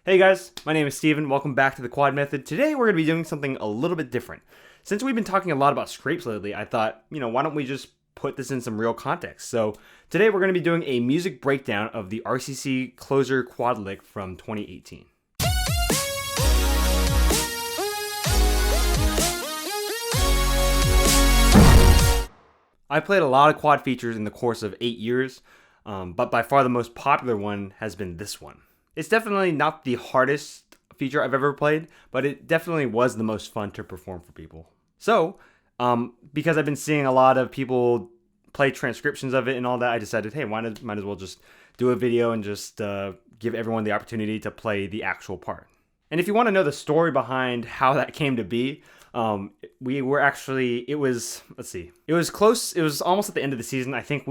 Hey guys, my name is Steven. Welcome back to the Quad Method. Today we're going to be doing something a little bit different. Since we've been talking a lot about scrapes lately, I thought, why don't we just put this in some real context? So today we're going to be doing a music breakdown of the RCC Closer Quad Lick from 2018. I played a lot of quad features in the course of 8 years, but by far the most popular one has been this one. It's definitely not the hardest feature I've ever played, but it definitely was the most fun to perform for people. So, because I've been seeing a lot of people play transcriptions of it and all that, I decided, hey, might as well just do a video and just give everyone the opportunity to play the actual part. And if you want to know the story behind how that came to be, it was close. It was almost at the end of the season. I think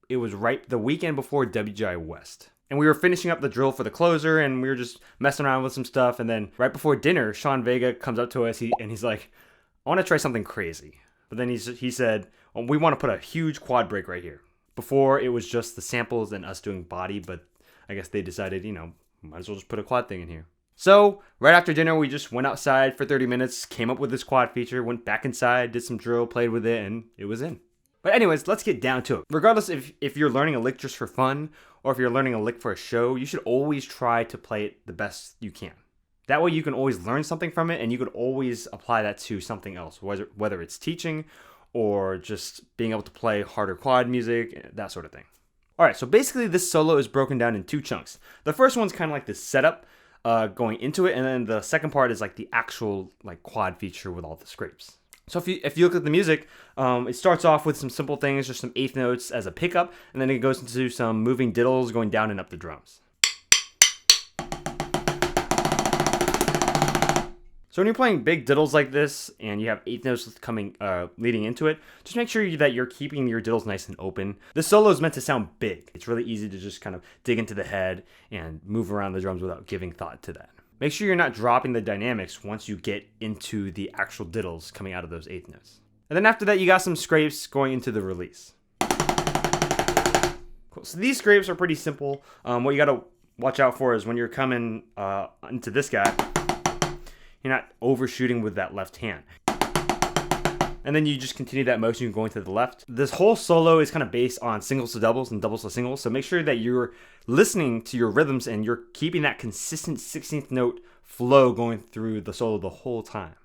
it was right the weekend before WGI West. And we were finishing up the drill for the closer, and we were just messing around with some stuff. And then right before dinner, Sean Vega comes up to us, and he's like, I want to try something crazy. But then he said, we want to put a huge quad break right here. Before, it was just the samples and us doing body, but I guess they decided, might as well just put a quad thing in here. So right after dinner, we just went outside for 30 minutes, came up with this quad feature, went back inside, did some drill, played with it, and it was in. But anyways, let's get down to it. Regardless if you're learning a lick just for fun or if you're learning a lick for a show, you should always try to play it the best you can. That way you can always learn something from it, and you could always apply that to something else, whether it's teaching or just being able to play harder quad music, that sort of thing. All right, so basically this solo is broken down in two chunks. The first one's kind of like the setup going into it, and then the second part is like the actual quad feature with all the scrapes. So if you look at the music, it starts off with some simple things, just some eighth notes as a pickup, and then it goes into some moving diddles going down and up the drums. So when you're playing big diddles like this, and you have eighth notes leading into it, just make sure that you're keeping your diddles nice and open. This solo is meant to sound big. It's really easy to just kind of dig into the head and move around the drums without giving thought to that. Make sure you're not dropping the dynamics once you get into the actual diddles coming out of those eighth notes. And then after that, you got some scrapes going into the release. Cool. So these scrapes are pretty simple. What you got to watch out for is when you're coming into this guy, you're not overshooting with that left hand. And then you just continue that motion going to the left. This whole solo is kind of based on singles to doubles and doubles to singles. So make sure that you're listening to your rhythms and you're keeping that consistent 16th note flow going through the solo the whole time.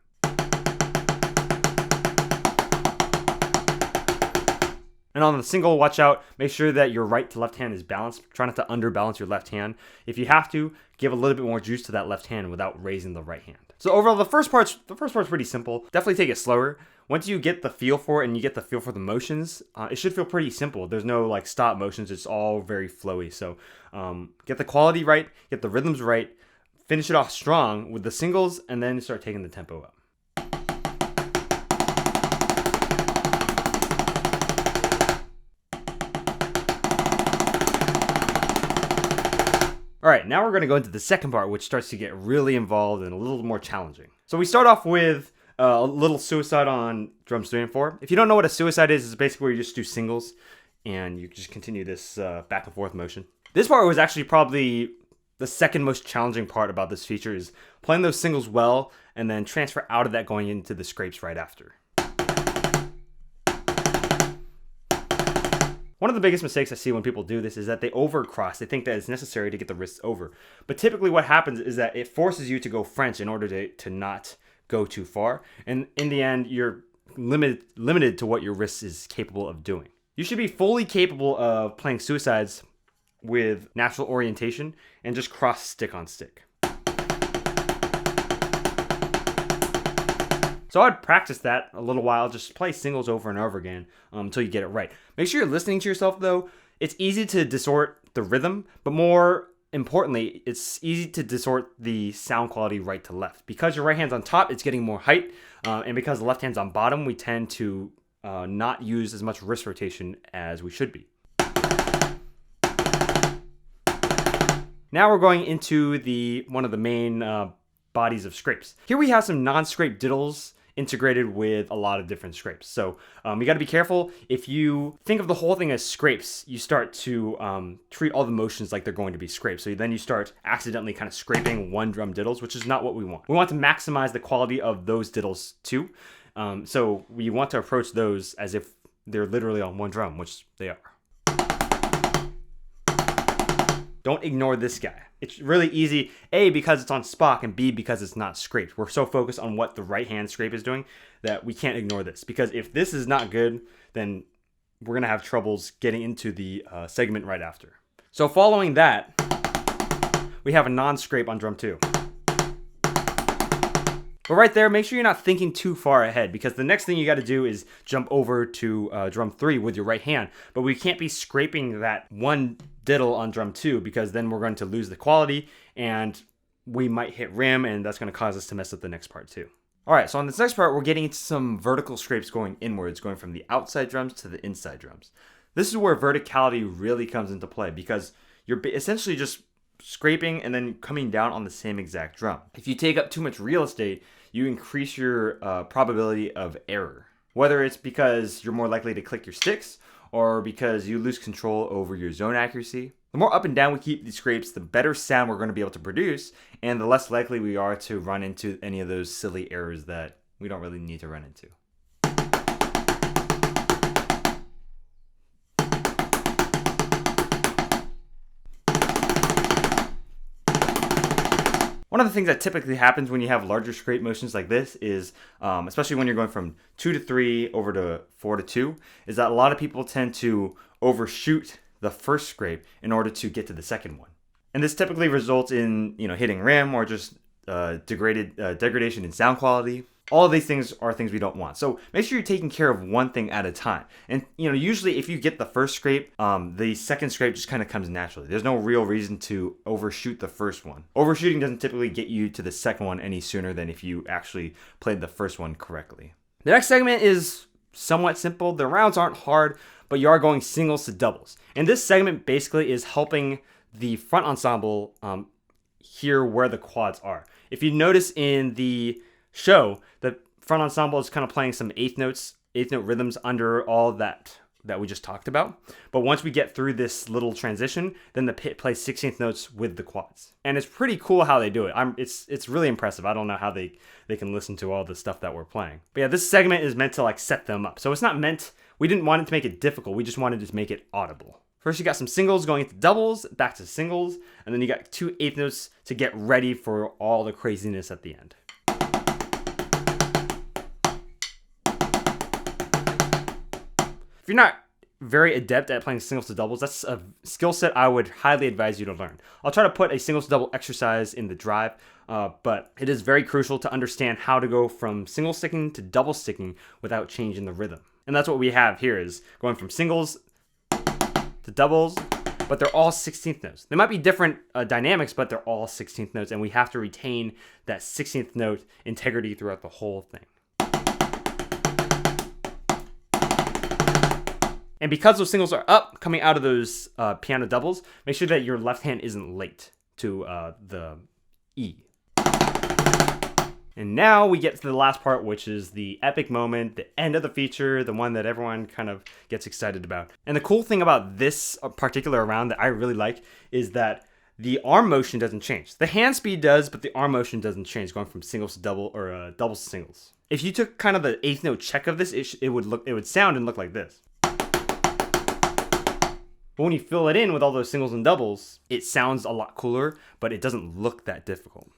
And on the single, watch out. Make sure that your right to left hand is balanced. Try not to underbalance your left hand. If you have to, give a little bit more juice to that left hand without raising the right hand. So overall, the first part's pretty simple. Definitely take it slower. Once you get the feel for it and you get the feel for the motions, it should feel pretty simple. There's no stop motions. It's all very flowy. So get the quality right, get the rhythms right, finish it off strong with the singles, and then start taking the tempo up. All right, now we're going to go into the second part, which starts to get really involved and a little more challenging. So we start off with a little suicide on drums 3 and 4. If you don't know what a suicide is, it's basically where you just do singles and you just continue this back and forth motion. This part was actually probably the second most challenging part about this feature, is playing those singles well and then transfer out of that going into the scrapes right after. One of the biggest mistakes I see when people do this is that they overcross. They think that it's necessary to get the wrists over. But typically what happens is that it forces you to go French in order to not go too far. And in the end, you're limited to what your wrist is capable of doing. You should be fully capable of playing suicides with natural orientation and just cross stick on stick. So I'd practice that a little while, just play singles over and over again until you get it right. Make sure you're listening to yourself though. It's easy to distort the rhythm, but more importantly, it's easy to distort the sound quality right to left. Because your right hand's on top, it's getting more height, and because the left hand's on bottom, we tend to not use as much wrist rotation as we should be. Now we're going into one of the main bodies of scrapes. Here we have some non-scrape diddles integrated with a lot of different scrapes. So you got to be careful. If you think of the whole thing as scrapes, you start to treat all the motions like they're going to be scrapes. So then you start accidentally kind of scraping one drum diddles, which is not what we want. We want to maximize the quality of those diddles too. So we want to approach those as if they're literally on one drum, which they are. Don't ignore this guy. It's really easy, A, because it's on Spock, and B, because it's not scraped. We're so focused on what the right hand scrape is doing that we can't ignore this. Because if this is not good, then we're going to have troubles getting into the segment right after. So following that, we have a non-scrape on drum 2. But right there, make sure you're not thinking too far ahead, because the next thing you got to do is jump over to drum 3 with your right hand. But we can't be scraping that one diddle on drum 2, because then we're going to lose the quality and we might hit rim, and that's going to cause us to mess up the next part too. All right, so on this next part, we're getting into some vertical scrapes going inwards, going from the outside drums to the inside drums. This is where verticality really comes into play, because you're essentially just scraping and then coming down on the same exact drum. If you take up too much real estate, you increase your probability of error. Whether it's because you're more likely to click your sticks or because you lose control over your zone accuracy. The more up and down we keep these scrapes, the better sound we're going to be able to produce, and the less likely we are to run into any of those silly errors that we don't really need to run into. One of the things that typically happens when you have larger scrape motions like this is, especially when you're going from 2 to 3 over to 4 to 2, is that a lot of people tend to overshoot the first scrape in order to get to the second one. And this typically results in, hitting rim or just degradation in sound quality. All of these things are things we don't want. So make sure you're taking care of one thing at a time. And usually if you get the first scrape, the second scrape just kind of comes naturally. There's no real reason to overshoot the first one. Overshooting doesn't typically get you to the second one any sooner than if you actually played the first one correctly. The next segment is somewhat simple. The rounds aren't hard, but you are going singles to doubles. And this segment basically is helping the front ensemble hear where the quads are. If you notice in the show, the front ensemble is kind of playing some eighth note rhythms under all that we just talked about. But once we get through this little transition, then the pit plays 16th notes with the quads. And it's pretty cool how they do it. It's really impressive. I don't know how they can listen to all the stuff that we're playing. But yeah, this segment is meant to set them up. So it's not meant, we didn't want it to make it difficult. We just wanted to make it audible. First, you got some singles going into doubles, back to singles, and then you got 2 eighth notes to get ready for all the craziness at the end. If you're not very adept at playing singles to doubles, that's a skill set I would highly advise you to learn. I'll try to put a singles to double exercise in the drive, but it is very crucial to understand how to go from single sticking to double sticking without changing the rhythm. And that's what we have here, is going from singles to doubles, but they're all 16th notes. They might be different dynamics, but they're all 16th notes, and we have to retain that 16th note integrity throughout the whole thing. And because those singles are up, coming out of those piano doubles, make sure that your left hand isn't late to the E. And now we get to the last part, which is the epic moment, the end of the feature, the one that everyone kind of gets excited about. And the cool thing about this particular round that I really like is that the arm motion doesn't change. The hand speed does, but the arm motion doesn't change, going from singles to double or doubles to singles. If you took kind of the eighth note check of this, it would sound and look like this. But when you fill it in with all those singles and doubles, it sounds a lot cooler, but it doesn't look that difficult.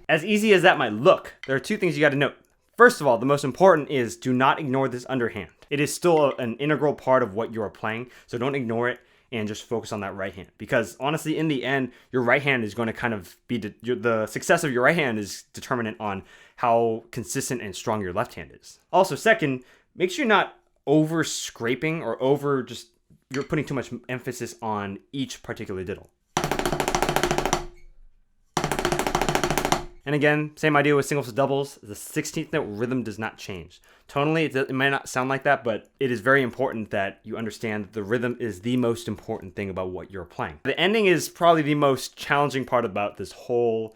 As easy as that might look, there are 2 things you got to note. First of all, the most important is do not ignore this underhand. It is still an integral part of what you are playing, so don't ignore it and just focus on that right hand. Because honestly, in the end, your right hand is going to kind of be, the success of your right hand is determinant on how consistent and strong your left hand is. Also, second, make sure you're not over scraping or you're putting too much emphasis on each particular diddle. And again, same idea with singles to doubles. The 16th note rhythm does not change. Tonally, it might not sound like that, but it is very important that you understand that the rhythm is the most important thing about what you're playing. The ending is probably the most challenging part about this whole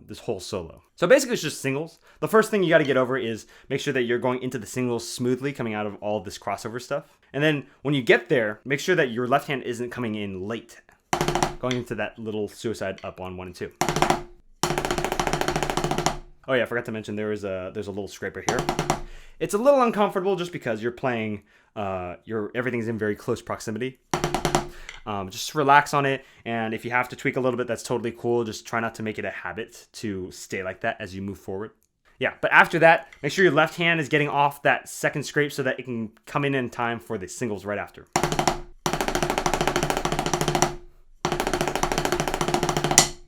this whole solo. So basically it's just singles. The first thing you got to get over is make sure that you're going into the singles smoothly, coming out of all this crossover stuff. And then when you get there, make sure that your left hand isn't coming in late, going into that little suicide up on 1 and 2. Oh yeah, I forgot to mention there's a little scraper here. It's a little uncomfortable just because you're playing, everything's in very close proximity. Just relax on it, and if you have to tweak a little bit, that's totally cool. Just try not to make it a habit to stay like that as you move forward. Yeah, but after that, make sure your left hand is getting off that second scrape so that it can come in time for the singles right after.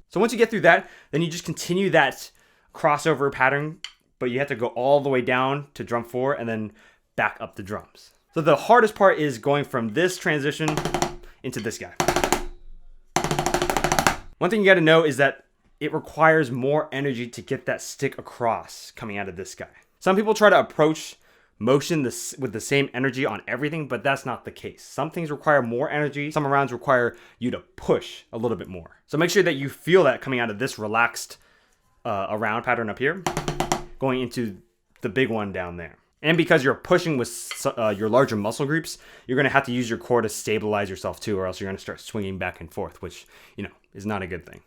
So once you get through that, then you just continue that crossover pattern, but you have to go all the way down to drum 4 and then back up the drums. So the hardest part is going from this transition into this guy. One thing you got to know is that it requires more energy to get that stick across coming out of this guy. Some people try to approach motion with the same energy on everything, but that's not the case. Some things require more energy. Some rounds require you to push a little bit more. So make sure that you feel that coming out of this relaxed around pattern up here, going into the big one down there. And because you're pushing with your larger muscle groups, you're going to have to use your core to stabilize yourself too, or else you're going to start swinging back and forth, which, is not a good thing.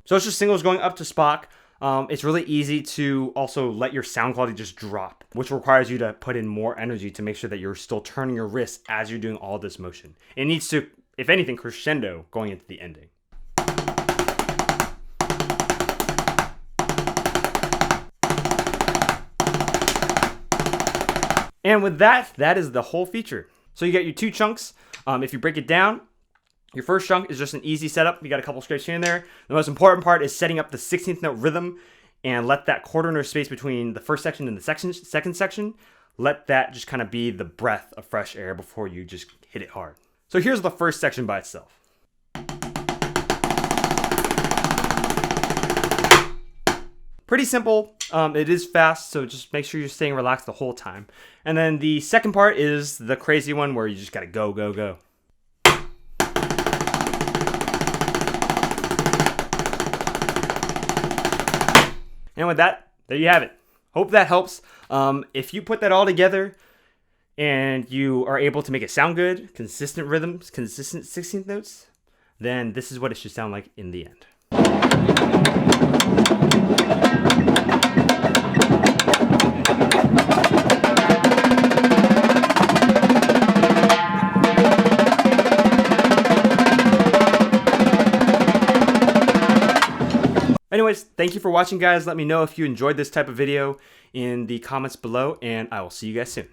So it's just singles going up to Spock. It's really easy to also let your sound quality just drop, which requires you to put in more energy to make sure that you're still turning your wrist as you're doing all this motion. It needs to, if anything, crescendo going into the ending. And with that is the whole feature. So you got your 2 chunks. If you break it down, your first chunk is just an easy setup. You got a couple scrapes here and there. The most important part is setting up the 16th note rhythm and let that quarter note space between the first section and the second section, let that just kind of be the breath of fresh air before you just hit it hard. So here's the first section by itself. Pretty simple. It is fast, so just make sure you're staying relaxed the whole time. And then the second part is the crazy one where you just gotta go, go, go. And with that, there you have it. Hope that helps. If you put that all together and you are able to make it sound good, consistent rhythms, consistent 16th notes, then this is what it should sound like in the end. Anyways, thank you for watching, guys. Let me know if you enjoyed this type of video in the comments below, and I will see you guys soon.